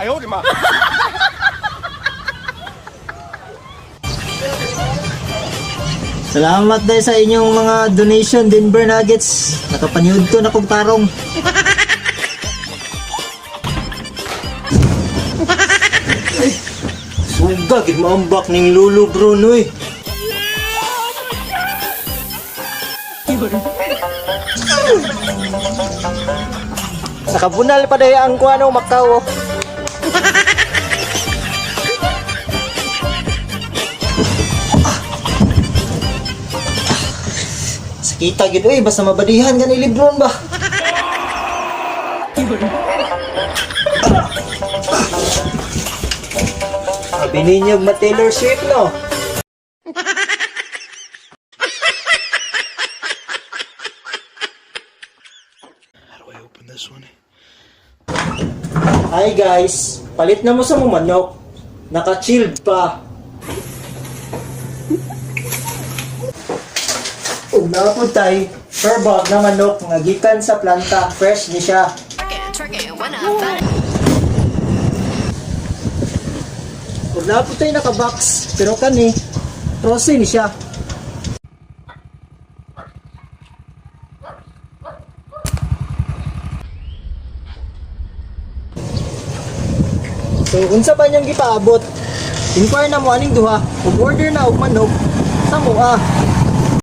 Ayaw, di ma. Salamat dahil sa inyong mga donation, Denver Nuggets. Nakapaniod ko na kong tarong. Suga, gid maambak ning Lulu Bruno eh. Nakabunal pa dahil ang kuano Macau. Sakita gid oy, basta mabadihan ka ni Lebron ba? Sabi ninyo ma-Taylor Swift no? Hi guys, palit na mo sa mong manok. Naka-chilled pa. Una po tayo, per bag na manok nga gikan sa planta. Fresh ni siya. Una po tayo naka-box, pero kani, rose ni siya. So, unsa ba niyang gipaabot? Inquire na mo aning duha, ug order na og manok sa mua.